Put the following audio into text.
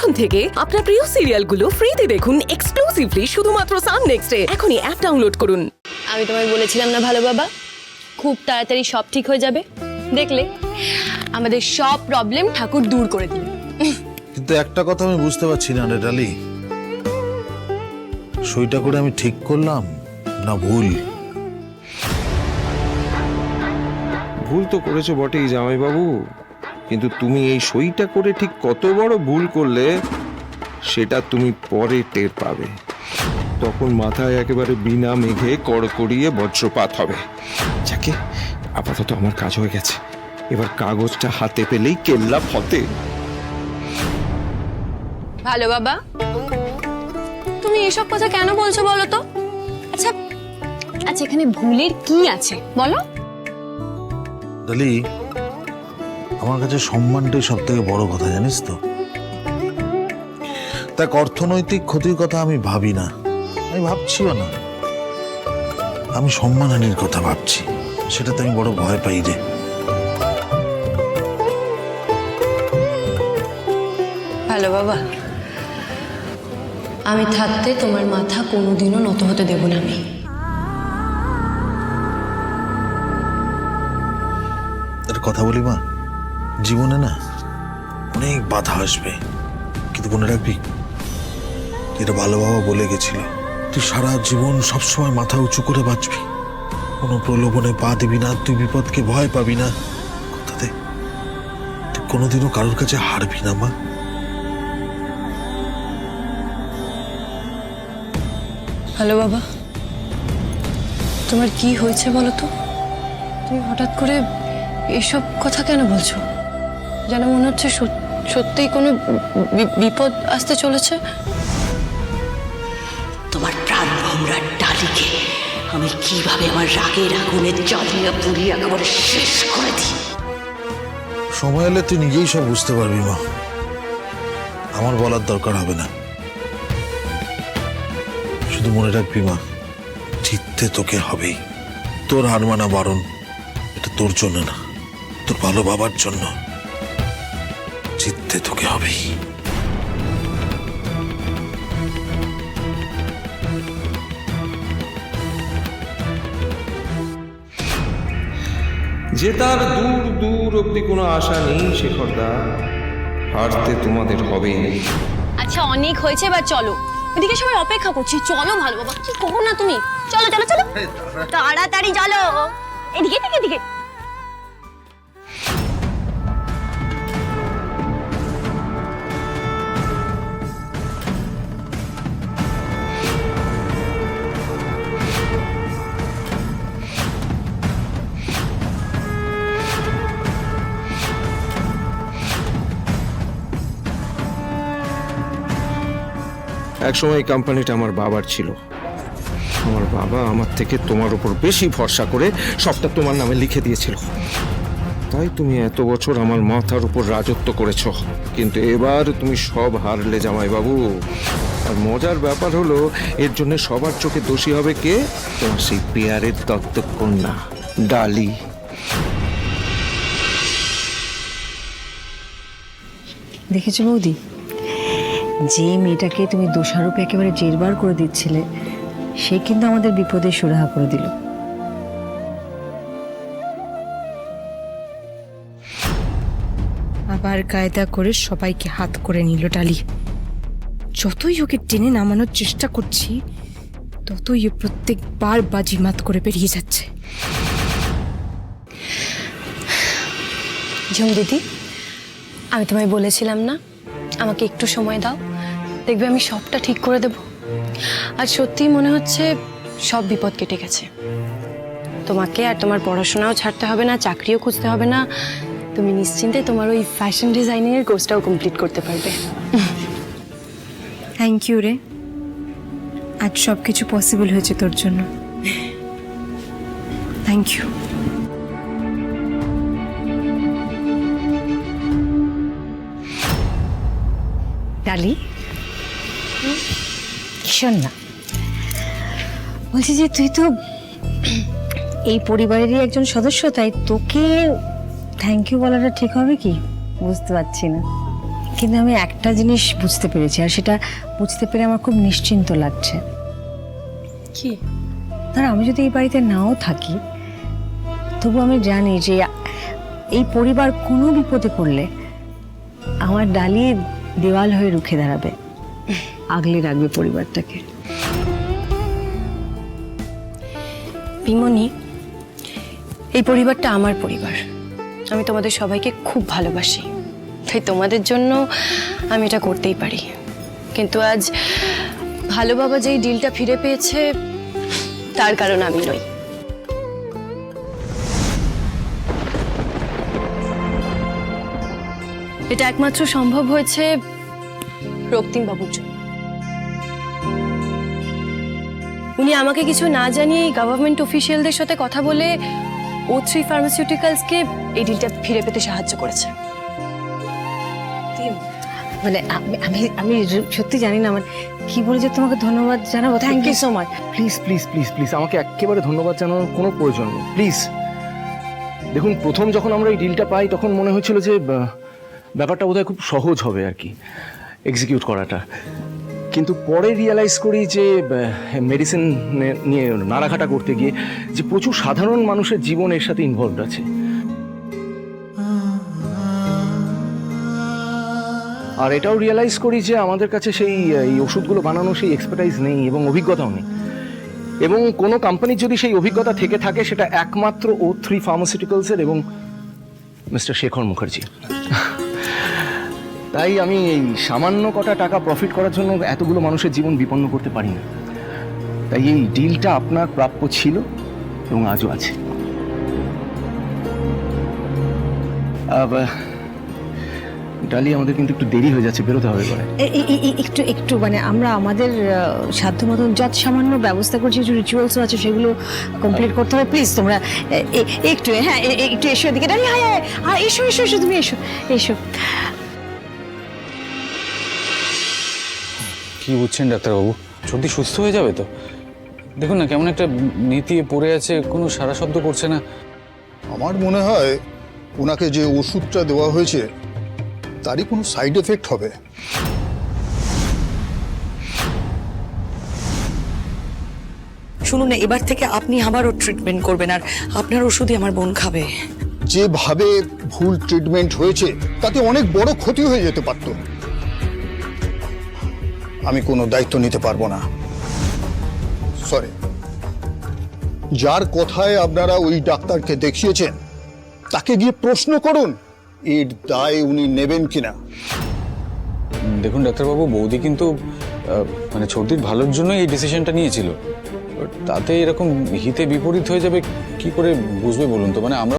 এখন থেকে আপনার প্রিয় সিরিয়ালগুলো ফ্রিতে দেখুন এক্সক্লুসিভলি শুধুমাত্র সান নেক্সটে। এখনই অ্যাপ ডাউনলোড করুন। আমি তোমায় বলেছিলাম না ভালো বাবা, খুব তাড়াতাড়ি সব ঠিক হয়ে যাবে। দেখলে আমাদের সব প্রবলেম ঠাকুর দূর করে দিল। কিন্তু একটা কথা আমি বুঝতে পারছি না রে ডালি, সইটা করে আমি ঠিক করলাম না ভুল? ভুল তো করেছো বটেই জামাইবাবু, কিন্তু তুমি এই সইটা করে ঠিক কত বড় ভুল করলে সেটা তুমি পরে টের পাবে। তখন মাথায় একেবারে বিনা মেঘে কড়কড়িয়ে বজ্রপাত হবে। যাকে আপাতত আমার কাজ হয়ে গেছে, এবার কাগজটা হাতে পেলেই কেল্লা ফতে। ভালো বাবা, তুমি এসব কথা কেন বলছো বলো তো? আচ্ছা আচ্ছা, এখানে ভুলের কি আছে বলো? ডালি, আমার কাছে সম্মানটাই সব থেকে বড় কথা, জানিস তো। তাক অর্থনৈতিক ক্ষতির কথা আমি ভাবি না, আমি ভাবছিও না। আমি সম্মানহানির কথা ভাবছি, সেটাতে আমি বড় ভয় পাই রে। ভালো বাবা, আমি থাকতে তোমার মাথা কোনোদিনও নত হতে দেব না। আমি একটা কথা বলি মা, জীবনে না অনেক বাধা আসবে, কিন্তু মনে রাখবি, যেটা ভালো বাবা বলে গেছিল, তুই সারা জীবন সবসময় মাথা উঁচু করে বাঁচবি, কোনো প্রলোভনে পা দিবি না, তুই বিপদকে ভয় পাবি না। কথা দে, তুই কোনোদিনও কারোর কাছে হারবি না মা। ভালো বাবা, তোমার কি হয়েছে বলো তো? তুমি হঠাৎ করে এসব কথা কেন বলছো? যেন মনে হচ্ছে সত্যিই কোনো বিপদ আসতে চলেছে। তোমার প্রাণ ভোমরা ডালিকে আমি কিভাবে আমার রাগের আগুনে জ্বালিয়ে পুড়িয়ে একেবারে শেষ করে দিই। সময় এলে তুই নিজেই সব বুঝতে পারবি মা, আমার বলার দরকার হবে না। শুধু মনে রাখবি মা, জিততে তোকে হবেই। তোর হার মানা বারণ, এটা তোর জন্য না, তোর ভালো বাবার জন্য। জিততে তোকে হবেই। যে তার দূর দূর অব্দি কোনো আশা নেই শেখরদা, হারতে তোমাদের হবেই। আচ্ছা অনেক হয়েছে, এবার চলো, এদিকে সবাই অপেক্ষা করছি। চলো ভালো বাবা, কি করো না তুমি? চলো চলো চলো, তাড়াতাড়ি চলো, এদিকে এদিকে এদিকে। একসময় এই কোম্পানিটা আমার বাবার ছিল। আমার বাবা আমার থেকে তোমার উপর বেশি ভরসা করে সবটা তোমার নামে লিখে দিয়েছিল, তাই তুমি এত বছর আমার মাথার উপর রাজত্ব করেছ। কিন্তু এবার তুমি সব হারলে জামাইবাবু। আর মজার ব্যাপার হলো, এর জন্য সবার চোখে দোষী হবে কে? তোমার সেই পেয়ারের দত্তক কন্যা ডালি। দেখেছো বৌদি, যে মেয়েটাকে তুমি দোষারোপে একেবারে জেরবার করে দিচ্ছিলে, সে কিন্তু আমাদের বিপদে সুরাহা করে দিল। আবার কায়দা করে সবাইকে হাত করে নিল ডালি। যতই ওকে টেনে নামানোর চেষ্টা করছি, ততই ও প্রত্যেকবার বাজিমাত করে বেরিয়ে যাচ্ছে। ঝুম দিদি, আমি তোমায় বলেছিলাম না, আমাকে একটু সময় দাও, দেখবে আমি সবটা ঠিক করে দেব। আর সত্যিই মনে হচ্ছে সব বিপদ কেটে গেছে। তোমাকে আর তোমার পড়াশোনাও ছাড়তে হবে না, চাকরিও খুঁজতে হবে না। তুমি নিশ্চিন্তে তোমার ওই ফ্যাশন ডিজাইনিং এর কোর্সটাও কমপ্লিট করতে পারবে। থ্যাংক ইউ রে, আজ সব কিছু পসিবল হয়েছে তোর জন্য। Thank you. ডালি, শোন না, বলছি যে তুই তো এই পরিবারেরই একজন সদস্য, তাই তোকে থ্যাংক ইউ বলাটা ঠিক হবে কি বুঝতে পারছি না। কিন্তু আমি একটা জিনিস বুঝতে পেরেছি, আর সেটা বুঝতে পেরে আমার খুব নিশ্চিন্ত লাগছে। কি? ধর আমি যদি এই বাড়িতে নাও থাকি, তবু আমি জানি যে এই পরিবার কোনো বিপদে পড়লে আমার ডালি দেওয়াল হয়ে রুখে দাঁড়াবে, আগলে রাখবে পরিবারটাকে। পিমনি, এই পরিবারটা আমার পরিবার। আমি তোমাদের সবাইকে খুব ভালোবাসি, তাই তোমাদের জন্য আমি এটা করতেই পারি। কিন্তু আজ ভালো বাবা যেই ডিলটা ফিরে পেয়েছে তার কারণ আমি নই। এটা একমাত্র সম্ভব হয়েছে রক্তিম বাবুর জন্য। উনি আমাকে কিছু না জানিয়ে গভর্নমেন্ট অফিসিয়ালদের সাথে কথা বলে O3 ফার্মাসিউটিক্যালসকে এই ডিলটা ফিরে পেতে সাহায্য করেছে। মানে আমি আমি সত্যি জানি না মানে কি বলে যে তোমাকে ধন্যবাদ জানাবো। Thank you so much. Please please please please আমাকে একেবারে ধন্যবাদ জানানোর কোনো প্রয়োজন নেই, প্লিজ। দেখুন, প্রথম যখন আমরা এই ডিলটা পাই তখন মনে হয়েছিল যে ব্যাপারটা বোধহয় খুব সহজ হবে আর কি এক্সিকিউট করাটা, কিন্তু পরে রিয়েলাইজ করি যে মেডিসিন নিয়ে নাড়াঘাটা করতে গিয়ে যে প্রচুর সাধারণ মানুষের জীবন এর সাথে ইনভলভড আছে। আর এটাও রিয়েলাইজ করি যে আমাদের কাছে সেই এই ওষুধগুলো বানানোর সেই এক্সপার্টাইজ নেই এবং অভিজ্ঞতাও নেই, এবং কোনো কোম্পানির যদি সেই অভিজ্ঞতা থেকে থাকে সেটা একমাত্র O3 ফার্মাসিউটিক্যালসের এবং মিস্টার শেখর মুখার্জি। তাই আমি এই সামান্য কটা টাকা প্রফিট করার জন্য এতগুলো মানুষের জীবন বিপন্ন করতে পারি না। তাই এই ডিলটা আপনার প্রাপ্য ছিল এবং আজও আছে। ডালি, আমাদের কিন্তু একটু দেরি হয়ে যাচ্ছে, বেরোতে হবে পরে। একটু একটু মানে আমরা আমাদের সাধ্য মতন যত সামান্য ব্যবস্থা করছি, কিছু রিচুয়ালসও আছে, সেগুলো কমপ্লিট করতে হবে। প্লিজ তোমরা একটু, হ্যাঁ একটু এসো এদিকে। ডালি, হ্যাঁ হ্যাঁ এসো এসো এসো, তুমি এসো এসো। কি বুঝছেন ডাক্তারবাবু? সত্যি সুস্থ হয়ে যাবে তো? দেখুন না কেমন একটা নেতিয়ে পড়ে আছে, কোনো সারা শব্দ করছে না। আমার মনে হয় ওনাকে যে ওষুধটা দেওয়া হয়েছে তারই কোনো সাইড এফেক্ট হবে। শুনুন না, এবার থেকে আপনি আমারও ট্রিটমেন্ট করবেন, আর আপনার ওষুধই আমার বোন খাবে। যেভাবে ভুল ট্রিটমেন্ট হয়েছে তাতে অনেক বড় ক্ষতি হয়ে যেতে পারত। আমি কোনো দায়িত্ব নিতে পারবো না, সরি। যার কথায় আপনারা ওই ডাক্তারকে দেখিয়েছেন তাকে গিয়ে প্রশ্ন করুন এর দায় উনি নেবেন কিনা। দেখুন ডাক্তারবাবু, বৌদি কিন্তু মানে ছোটির ভালোর জন্য এই ডিসিশনটা নিয়েছিল। তাতে এরকম হিতে বিপরীত হয়ে যাবে কি করে বুঝবে বলুন তো? মানে আমরা